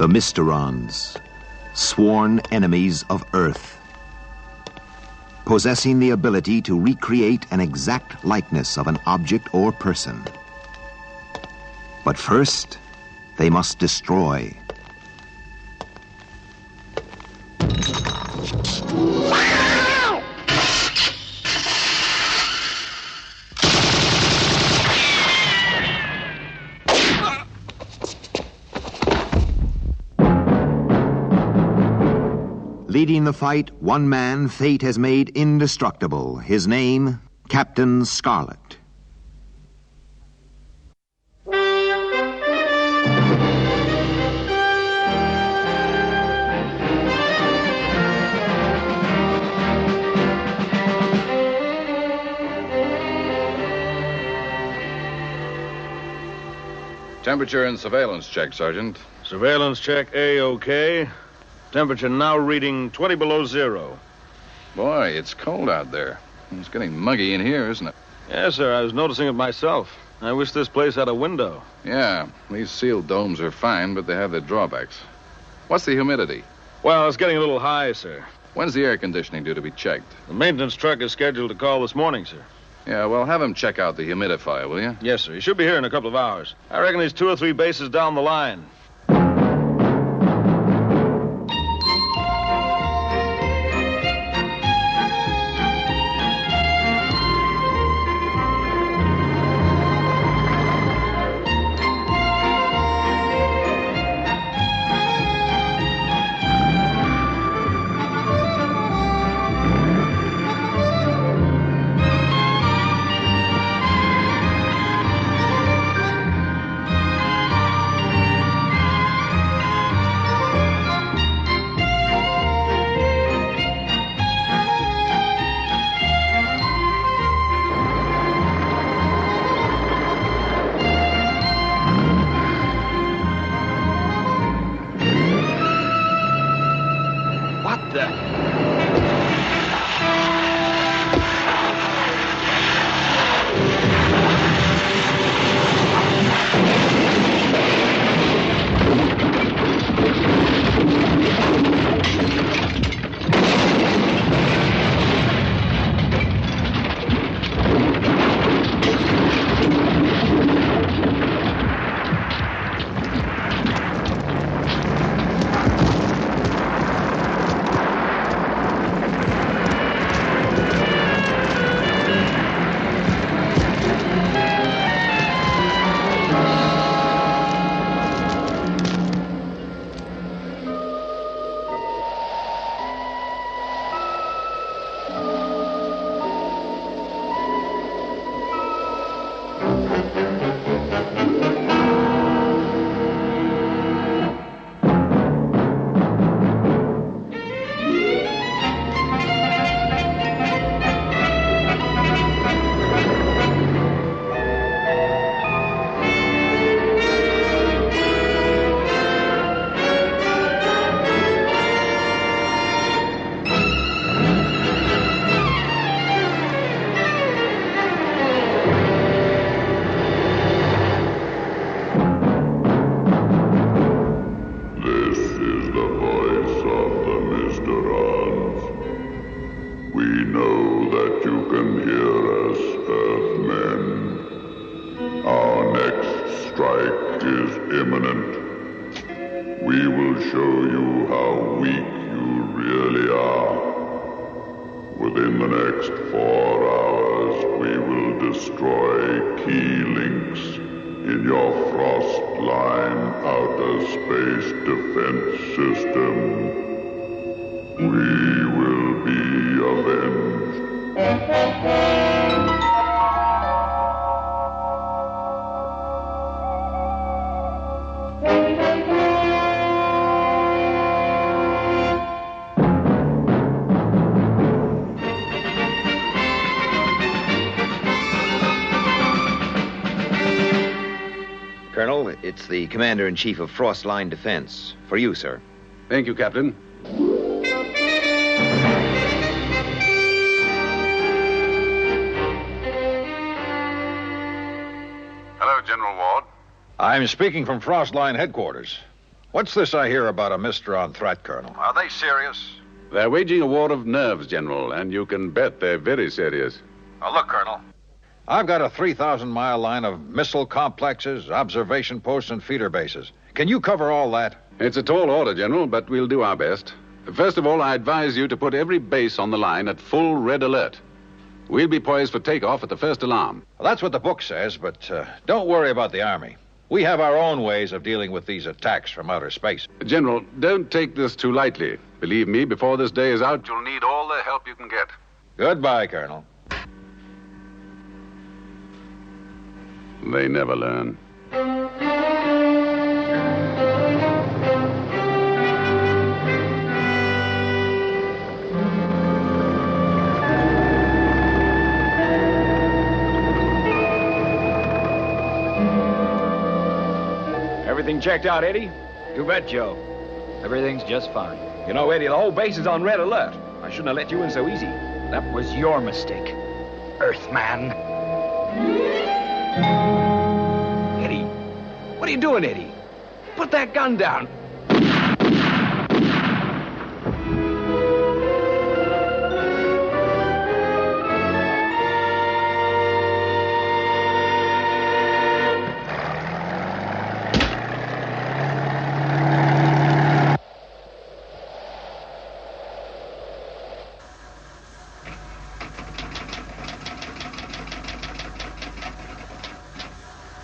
The Mysterons, sworn enemies of Earth, possessing the ability to recreate an exact likeness of an object or person. But first, they must destroy. Leading the fight, one man fate has made indestructible. His name, Captain Scarlet. Temperature and surveillance check, Sergeant. Surveillance check A-OK. Temperature now reading 20 below zero. Boy, it's cold out there. It's getting muggy in here, isn't it? Yes, sir. I was noticing it myself. I wish this place had a window. Yeah, these sealed domes are fine, but they have their drawbacks. What's the humidity? Well, it's getting a little high, sir. When's the air conditioning due to be checked? The maintenance truck is scheduled to call this morning, sir. Yeah, well, have him check out the humidifier, will you? Yes, sir. He should be here in a couple of hours. I reckon he's 2 or 3 bases down the line. We will show you how weak you really are. Within the next 4 hours, we will destroy key links in your frost line outer space defense system. We will be avenged. Colonel, it's the Commander-in-Chief of Frost Line Defense. For you, sir. Thank you, Captain. Hello, General Ward. I'm speaking from Frost Line headquarters. What's this I hear about a Mistron threat, Colonel? Are they serious? They're waging a war of nerves, General, and you can bet they're very serious. Oh, look, Colonel. I've got a 3,000-mile line of missile complexes, observation posts, and feeder bases. Can you cover all that? It's a tall order, General, but we'll do our best. First of all, I advise you to put every base on the line at full red alert. We'll be poised for takeoff at the first alarm. Well, that's what the book says, but don't worry about the Army. We have our own ways of dealing with these attacks from outer space. General, don't take this too lightly. Believe me, before this day is out, you'll need all the help you can get. Goodbye, Colonel. They never learn. Everything checked out, Eddie? You bet, Joe. Everything's just fine. You know, Eddie, the whole base is on red alert. I shouldn't have let you in so easy. That was your mistake, Earthman. Eddie, what are you doing, Eddie? Put that gun down.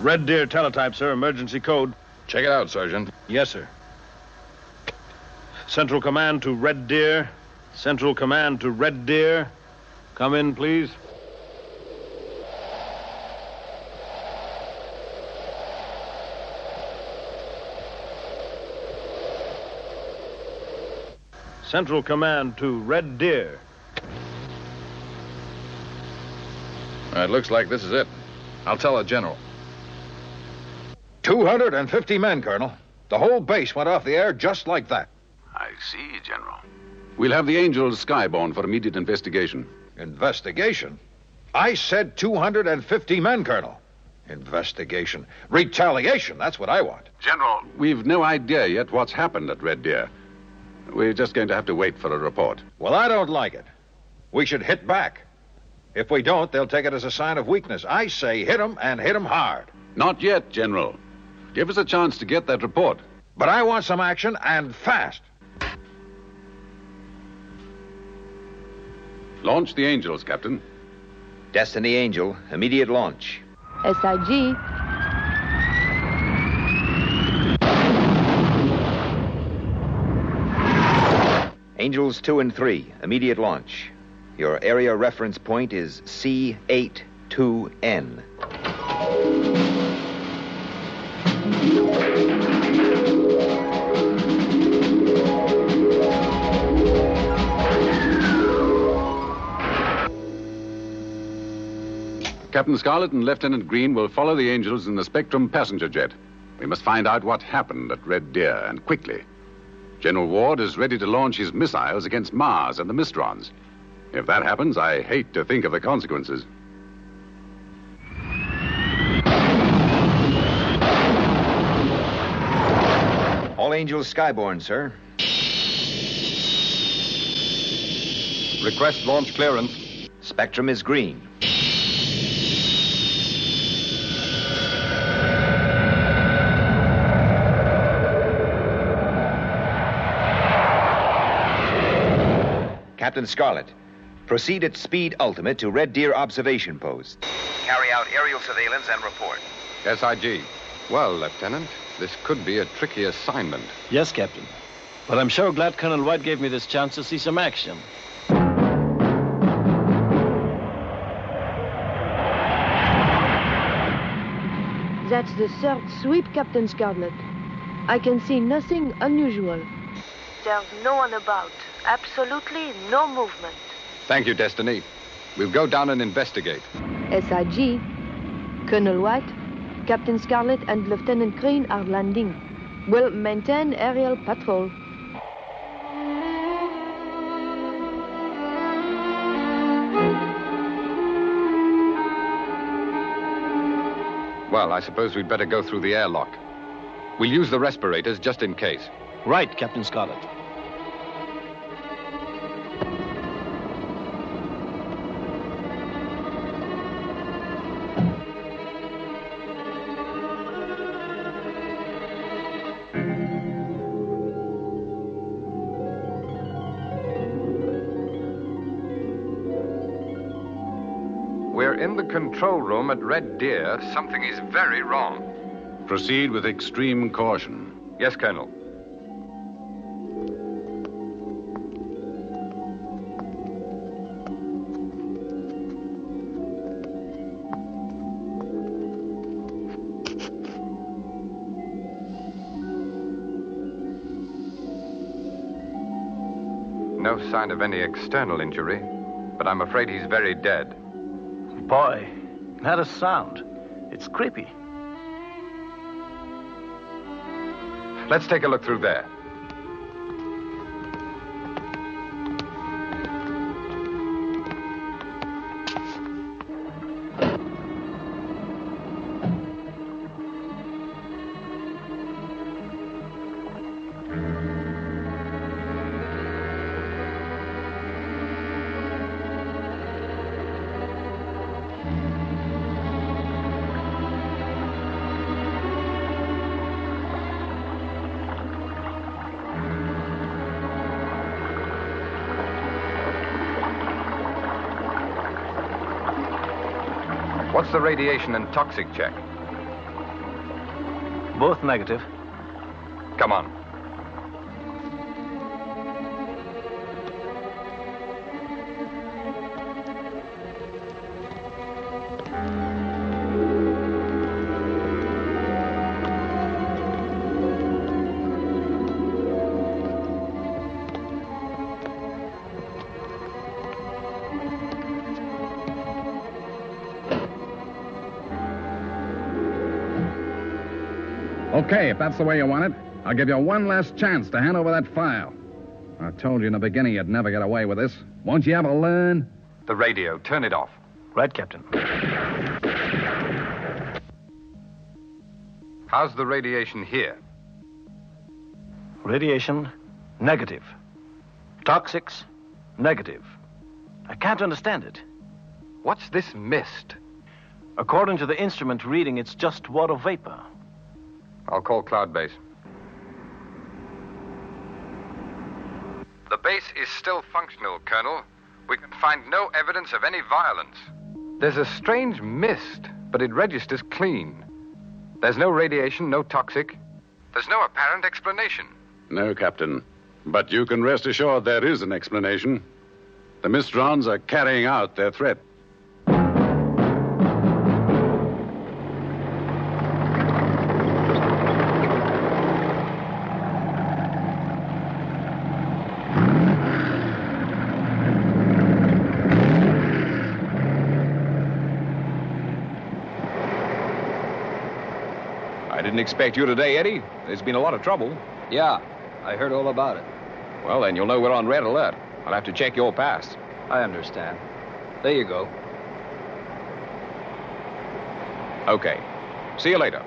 Red Deer teletype, sir. Emergency code. Check it out, Sergeant. Yes, sir. Central Command to Red Deer. Central Command to Red Deer. Come in, please. Central Command to Red Deer. It looks like this is it. I'll tell the General. 250 men, Colonel. The whole base went off the air just like that. I see, General. We'll have the Angels skyborne for immediate investigation. Investigation? I said 250 men, Colonel. Investigation. Retaliation, that's what I want. General, we've no idea yet what's happened at Red Deer. We're just going to have to wait for a report. Well, I don't like it. We should hit back. If we don't, they'll take it as a sign of weakness. I say hit 'em and hit 'em hard. Not yet, General. Give us a chance to get that report. But I want some action, and fast. Launch the Angels, Captain. Destiny Angel, immediate launch. SIG. Angels 2 and 3, immediate launch. Your area reference point is C82N. Captain Scarlet and Lieutenant Green will follow the Angels in the Spectrum passenger jet. We must find out what happened at Red Deer, and quickly. General Ward is ready to launch his missiles against Mars and the Mistrons. If that happens, I hate to think of the consequences. All Angels skyborne, sir. Request launch clearance. Spectrum is green. Captain Scarlet, proceed at speed ultimate to Red Deer observation post. Carry out aerial surveillance and report. SIG. Well, Lieutenant, this could be a tricky assignment. Yes, Captain. But I'm sure glad Colonel White gave me this chance to see some action. That's the third sweep, Captain Scarlet. I can see nothing unusual. There's no one about. Absolutely no movement. Thank you, Destiny. We'll go down and investigate. SIG. Colonel White, Captain Scarlet, and Lieutenant Green are landing. We'll maintain aerial patrol. Well, I suppose we'd better go through the airlock. We'll use the respirators just in case. Right, Captain Scarlet. We're in the control room at Red Deer. Something is very wrong. Proceed with extreme caution. Yes, Colonel. No sign of any external injury, but I'm afraid he's very dead. Boy, not a sound. It's creepy. Let's take a look through there. What's the radiation and toxic check? Both negative. Come on. Okay, if that's the way you want it, I'll give you one last chance to hand over that file. I told you in the beginning you'd never get away with this. Won't you ever learn? The radio, turn it off. Right, Captain. How's the radiation here? Radiation, negative. Toxics, negative. I can't understand it. What's this mist? According to the instrument reading, it's just water vapor. I'll call Cloud Base. The base is still functional, Colonel. We can find no evidence of any violence. There's a strange mist, but it registers clean. There's no radiation, no toxic. There's no apparent explanation. No, Captain. But you can rest assured there is an explanation. The Mistrons are carrying out their threat. I didn't expect you today, Eddie. There's been a lot of trouble. Yeah, I heard all about it. Well, then you'll know we're on red alert. I'll have to check your pass. I understand. There you go. Okay. See you later.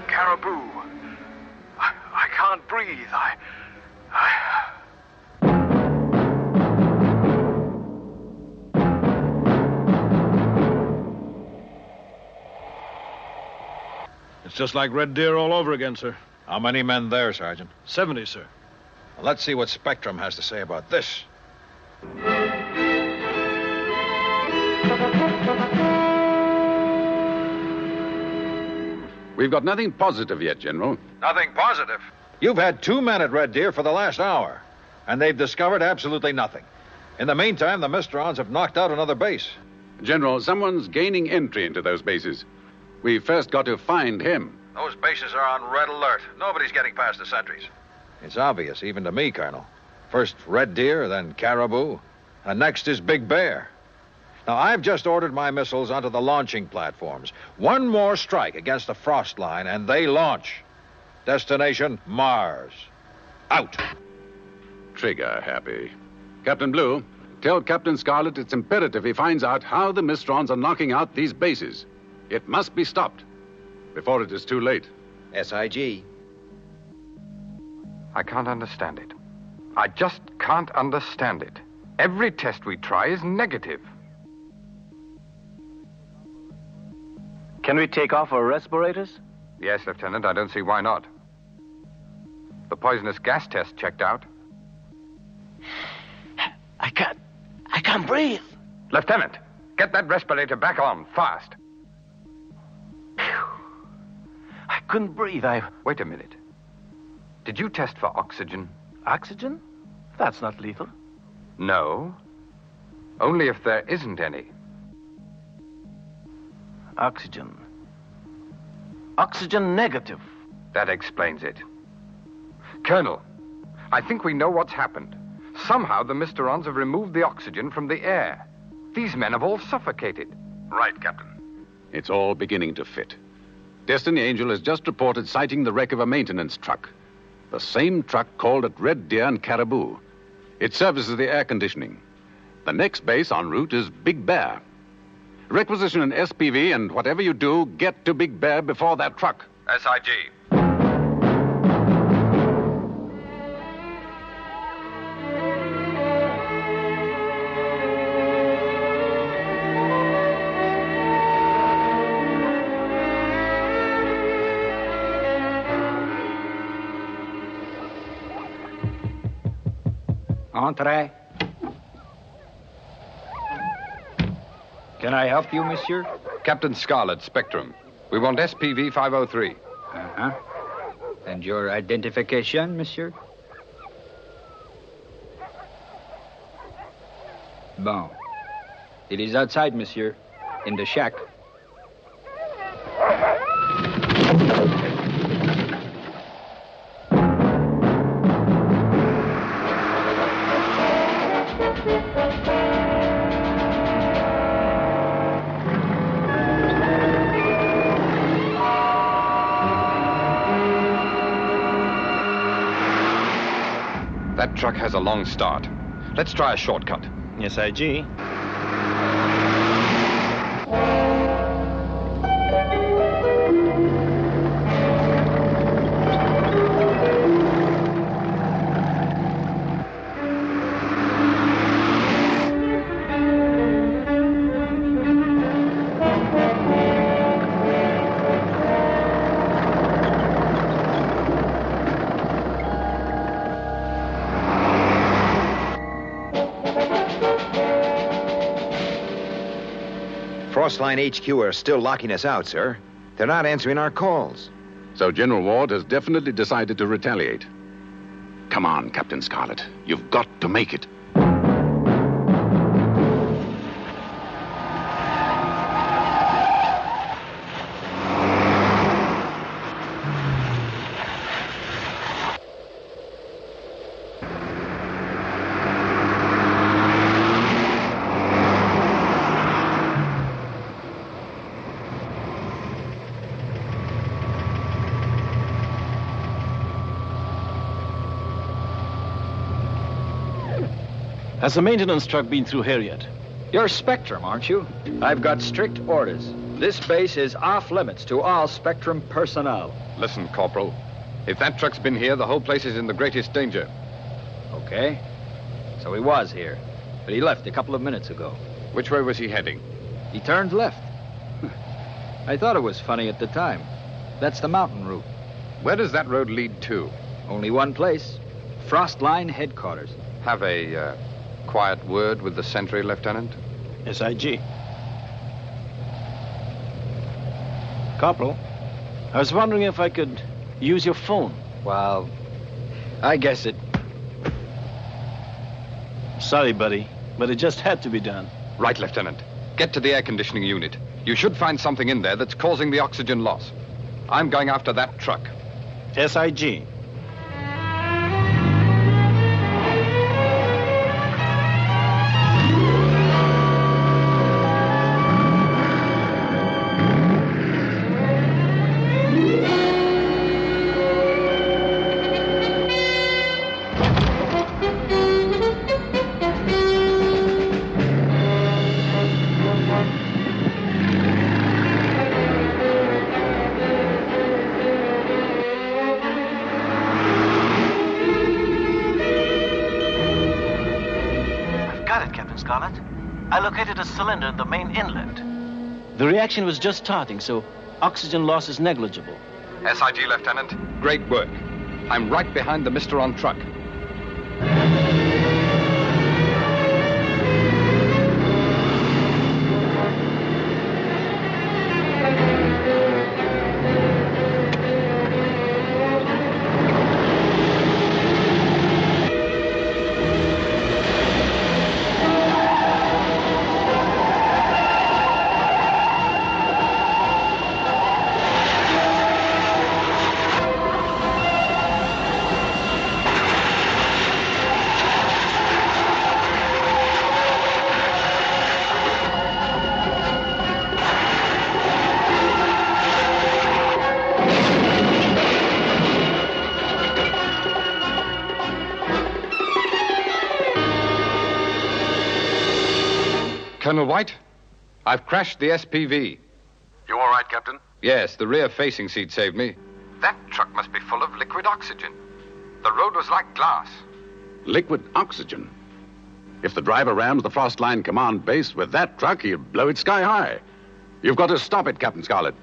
Caribou. I can't breathe. It's just like Red Deer all over again, sir. How many men there, Sergeant? 70, sir. Well, let's see what Spectrum has to say about this. We've got nothing positive yet, General. Nothing positive? You've had 2 men at Red Deer for the last hour, and they've discovered absolutely nothing. In the meantime, the Mistrons have knocked out another base. General, someone's gaining entry into those bases. We've first got to find him. Those bases are on red alert. Nobody's getting past the sentries. It's obvious, even to me, Colonel. First Red Deer, then Caribou, and next is Big Bear. Now, I've just ordered my missiles onto the launching platforms. One more strike against the frost line, and they launch. Destination, Mars. Out. Trigger happy. Captain Blue, tell Captain Scarlet it's imperative he finds out how the Mistrons are knocking out these bases. It must be stopped before it is too late. SIG. I can't understand it. I just can't understand it. Every test we try is negative. Can we take off our respirators? Yes, Lieutenant, I don't see why not. The poisonous gas test checked out. I can't breathe. Lieutenant, get that respirator back on, fast. I couldn't breathe. Wait a minute. Did you test for oxygen? Oxygen? That's not lethal. No. Only if there isn't any. Oxygen. Oxygen negative. That explains it. Colonel, I think we know what's happened. Somehow the Misterons have removed the oxygen from the air. These men have all suffocated. Right, Captain. It's all beginning to fit. Destiny Angel has just reported sighting the wreck of a maintenance truck. The same truck called at Red Deer and Caribou. It services the air conditioning. The next base en route is Big Bear. Requisition an SPV, and whatever you do, get to Big Bear before that truck. SIG. Entrez. Can I help you, monsieur? Captain Scarlet, Spectrum. We want SPV 503. Uh-huh. And your identification, monsieur? Bon. It is outside, monsieur. In the shack. That truck has a long start. Let's try a shortcut. SIG. Frostline HQ are still locking us out, sir. They're not answering our calls. So General Ward has definitely decided to retaliate. Come on, Captain Scarlet. You've got to make it. Has the maintenance truck been through here yet? You're Spectrum, aren't you? I've got strict orders. This base is off limits to all Spectrum personnel. Listen, Corporal. If that truck's been here, the whole place is in the greatest danger. Okay. So he was here, but he left a couple of minutes ago. Which way was he heading? He turned left. I thought it was funny at the time. That's the mountain route. Where does that road lead to? Only one place. Frostline headquarters. Have a quiet word with the sentry, Lieutenant? SIG. Corporal, I was wondering if I could use your phone. Well, I guess it... Sorry, buddy, but it just had to be done. Right, Lieutenant. Get to the air conditioning unit. You should find something in there that's causing the oxygen loss. I'm going after that truck. SIG. Scarlet. I located a cylinder in the main inlet. The reaction was just starting, so oxygen loss is negligible. SIG, Lieutenant. Great work. I'm right behind the Mr. truck. Colonel White, I've crashed the SPV. You all right, Captain? Yes, the rear facing seat saved me. That truck must be full of liquid oxygen. The road was like glass. Liquid oxygen? If the driver rams the Frost Line command base with that truck, he'll blow it sky high. You've got to stop it, Captain Scarlet.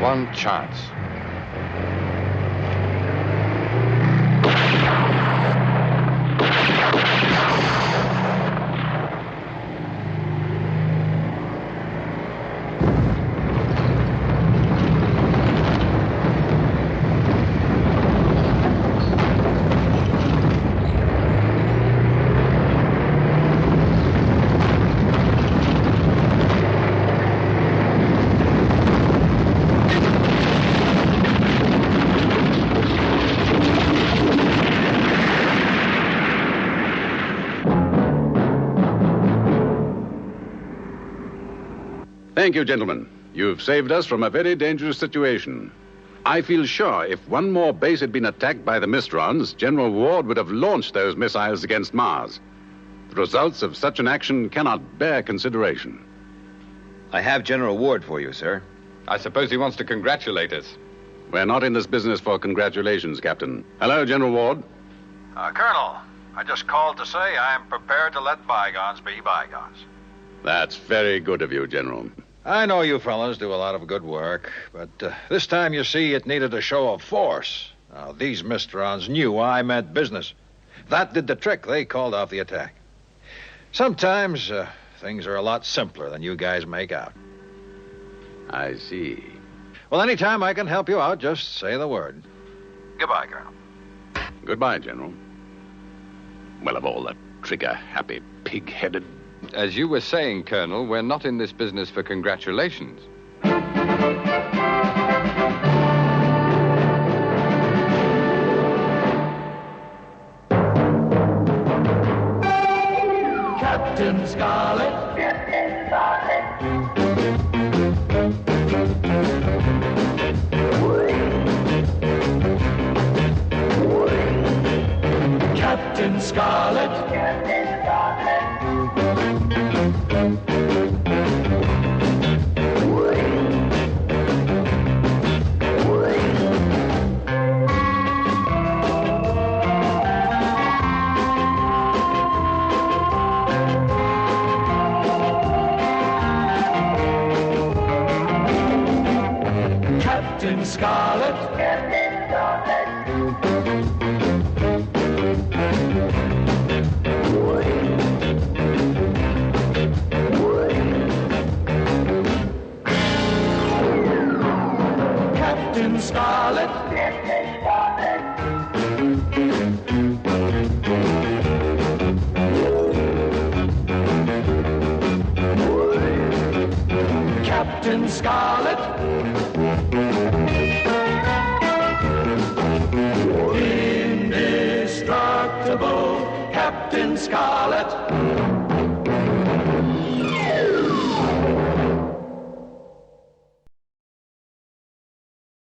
One chance. Thank you, gentlemen. You've saved us from a very dangerous situation. I feel sure if one more base had been attacked by the Mistrons, General Ward would have launched those missiles against Mars. The results of such an action cannot bear consideration. I have General Ward for you, sir. I suppose he wants to congratulate us. We're not in this business for congratulations, Captain. Hello, General Ward. Colonel, I just called to say I am prepared to let bygones be bygones. That's very good of you, General. I know you fellas do a lot of good work, but this time, you see, it needed a show of force. Now, these Mistrons knew I meant business. That did the trick. They called off the attack. Sometimes things are a lot simpler than you guys make out. I see. Well, anytime I can help you out, just say the word. Goodbye, Colonel. Goodbye, General. Well, of all the trigger-happy, pig-headed... As you were saying, Colonel, we're not in this business for congratulations. Captain Scarlet. Captain Scarlet. Captain Scarlet. Captain Scarlet. Captain Scarlet. Captain Scarlet. Captain Scarlet. Captain Scarlet. Indestructible Captain Scarlet.